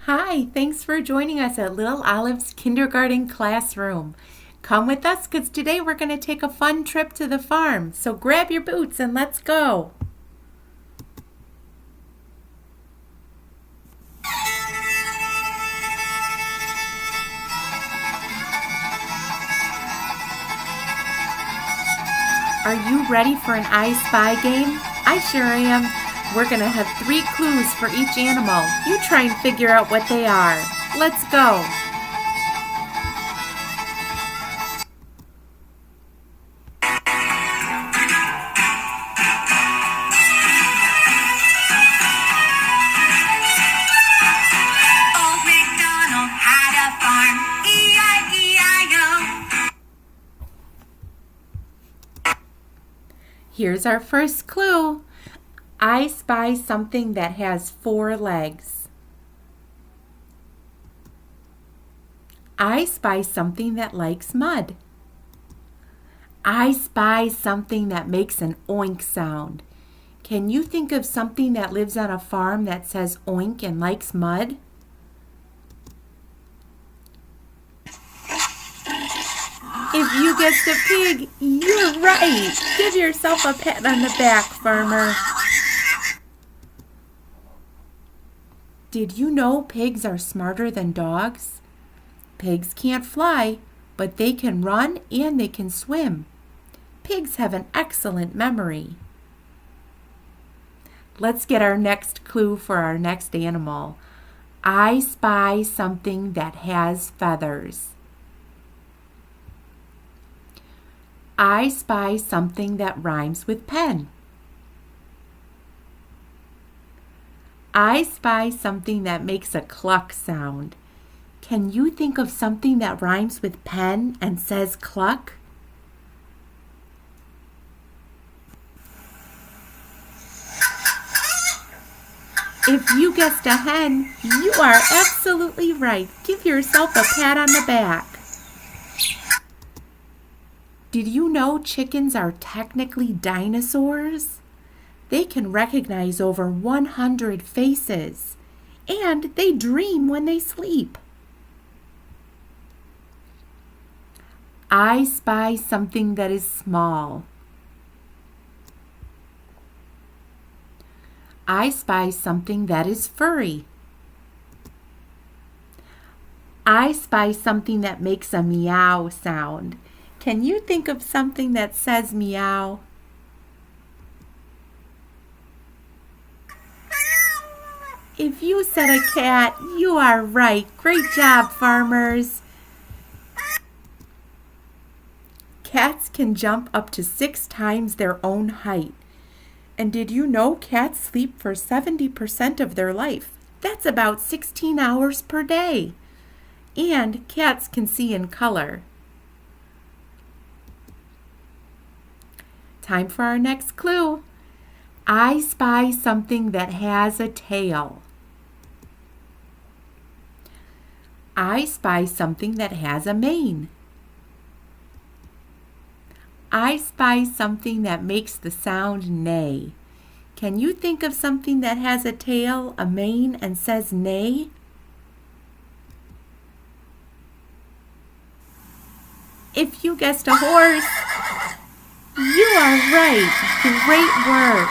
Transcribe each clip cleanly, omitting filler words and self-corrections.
Hi, thanks for joining us at Little Olive's kindergarten classroom. Come with us because today we're going to take a fun trip to the farm. So grab your boots and let's go. Are you ready for an I Spy game? I sure am. We're going to have 3 clues for each animal. You try and figure out what they are. Let's go. Old MacDonald had a farm, E-I-E-I-O. Here's our first clue. I spy something that has 4 legs. I spy something that likes mud. I spy something that makes an oink sound. Can you think of something that lives on a farm that says oink and likes mud? If you guessed a pig, you're right. Give yourself a pat on the back, farmer. Did you know pigs are smarter than dogs? Pigs can't fly, but they can run and they can swim. Pigs have an excellent memory. Let's get our next clue for our next animal. I spy something that has feathers. I spy something that rhymes with pen. I spy something that makes a cluck sound. Can you think of something that rhymes with pen and says cluck? If you guessed a hen, you are absolutely right. Give yourself a pat on the back. Did you know chickens are technically dinosaurs? They can recognize over 100 faces, and they dream when they sleep. I spy something that is small. I spy something that is furry. I spy something that makes a meow sound. Can you think of something that says meow? If you said a cat, you are right. Great job, farmers. Cats can jump up to 6 times their own height. And did you know cats sleep for 70% of their life? That's about 16 hours per day. And cats can see in color. Time for our next clue. I spy something that has a tail. I spy something that has a mane. I spy something that makes the sound neigh. Can you think of something that has a tail, a mane, and says neigh? If you guessed a horse, you are right. Great work.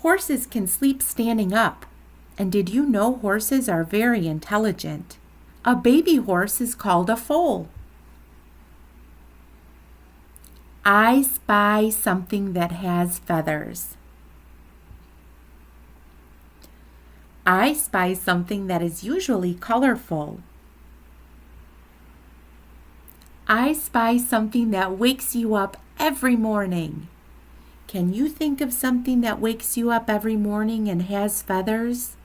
Horses can sleep standing up. And did you know horses are very intelligent? A baby horse is called a foal. I spy something that has feathers. I spy something that is usually colorful. I spy something that wakes you up every morning. Can you think of something that wakes you up every morning and has feathers?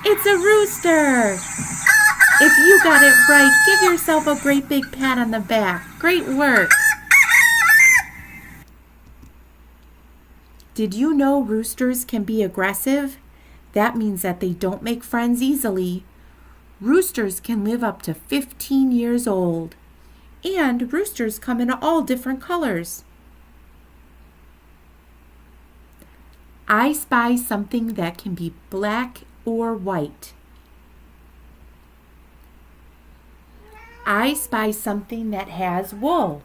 It's a rooster! If you got it right, give yourself a great big pat on the back. Great work! Did you know roosters can be aggressive? That means that they don't make friends easily. Roosters can live up to 15 years old. And roosters come in all different colors. I spy something that can be black or white. I spy something that has wool.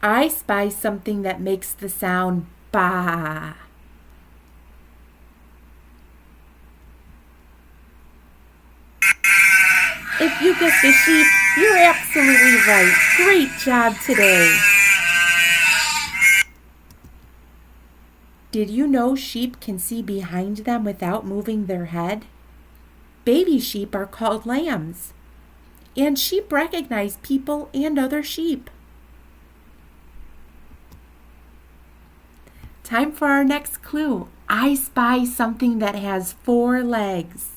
I spy something that makes the sound ba. If you guessed a sheep, you're absolutely right. Great job today. Did you know sheep can see behind them without moving their head? Baby sheep are called lambs. And sheep recognize people and other sheep. Time for our next clue. I spy something that has 4 legs.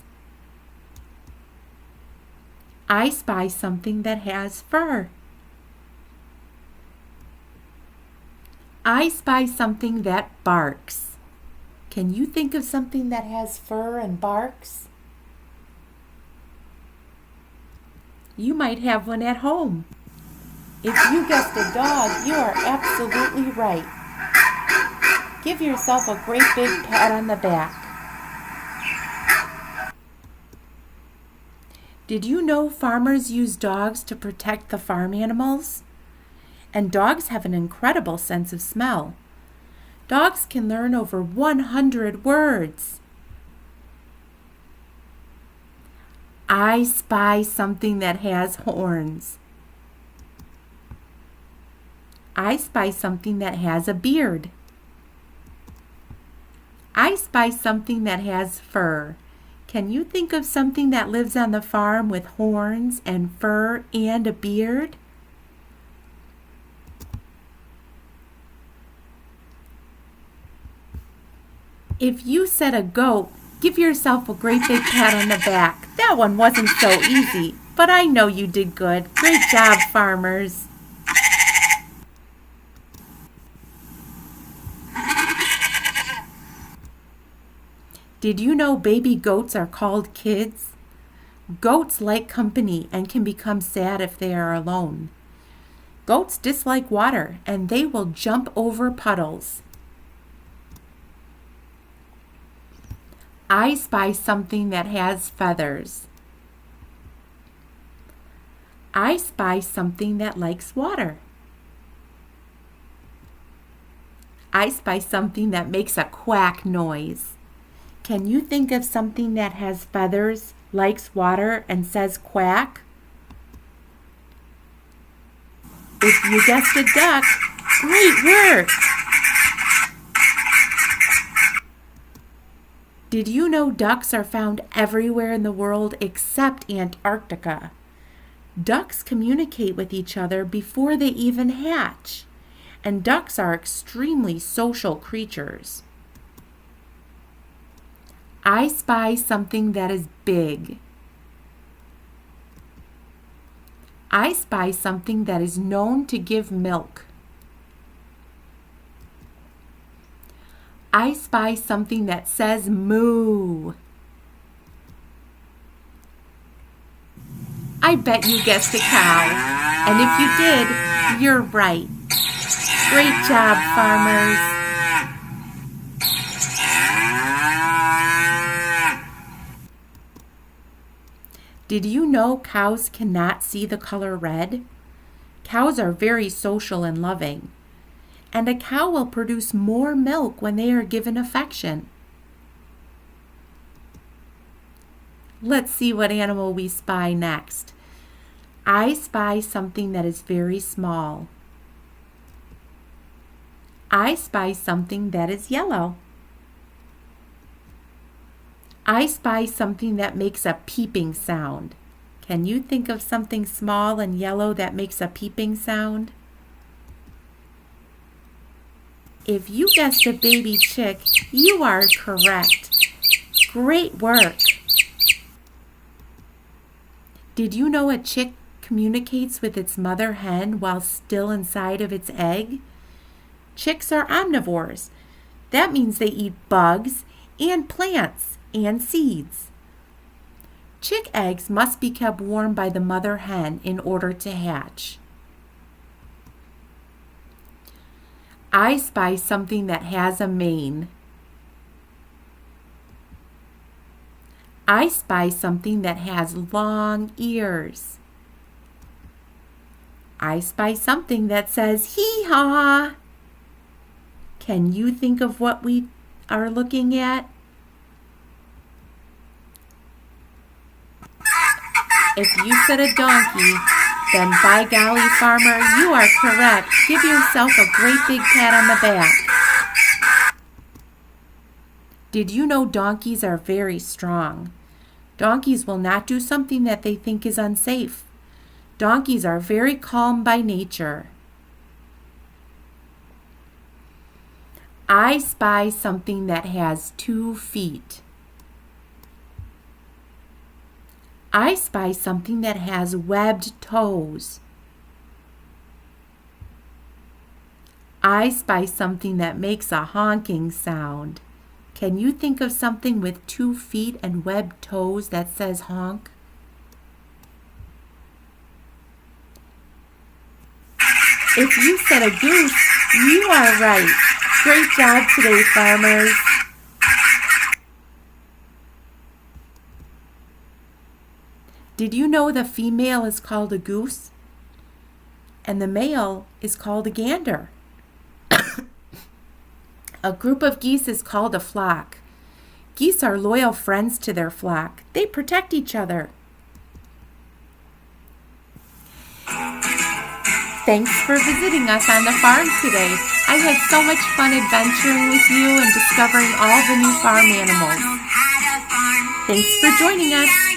I spy something that has fur. I spy something that barks. Can you think of something that has fur and barks? You might have one at home. If you guessed a dog, you are absolutely right. Give yourself a great big pat on the back. Did you know farmers use dogs to protect the farm animals? And dogs have an incredible sense of smell. Dogs can learn over 100 words. I spy something that has horns. I spy something that has a beard. I spy something that has fur. Can you think of something that lives on the farm with horns and fur and a beard? If you said a goat, give yourself a great big pat on the back. That one wasn't so easy, but I know you did good. Great job, farmers. Did you know baby goats are called kids? Goats like company and can become sad if they are alone. Goats dislike water and they will jump over puddles. I spy something that has feathers. I spy something that likes water. I spy something that makes a quack noise. Can you think of something that has feathers, likes water, and says quack? If you guessed a duck, great work! Did you know ducks are found everywhere in the world except Antarctica? Ducks communicate with each other before they even hatch, and ducks are extremely social creatures. I spy something that is big. I spy something that is known to give milk. I spy something that says moo. I bet you guessed a cow. And if you did, you're right. Great job, farmers. Did you know cows cannot see the color red? Cows are very social and loving. And a cow will produce more milk when they are given affection. Let's see what animal we spy next. I spy something that is very small. I spy something that is yellow. I spy something that makes a peeping sound. Can you think of something small and yellow that makes a peeping sound? If you guessed a baby chick, you are correct. Great work. Did you know a chick communicates with its mother hen while still inside of its egg? Chicks are omnivores. That means they eat bugs and plants and seeds. Chick eggs must be kept warm by the mother hen in order to hatch. I spy something that has a mane. I spy something that has long ears. I spy something that says hee-haw. Can you think of what we are looking at? If you said a donkey, then by golly, farmer, you are correct. Give yourself a great big pat on the back. Did you know donkeys are very strong? Donkeys will not do something that they think is unsafe. Donkeys are very calm by nature. I spy something that has 2 feet. I spy something that has webbed toes. I spy something that makes a honking sound. Can you think of something with 2 feet and webbed toes that says honk? If you said a goose, you are right. Great job today, farmers. Did you know the female is called a goose? And the male is called a gander. A group of geese is called a flock. Geese are loyal friends to their flock. They protect each other. Thanks for visiting us on the farm today. I had so much fun adventuring with you and discovering all the new farm animals. Thanks for joining us.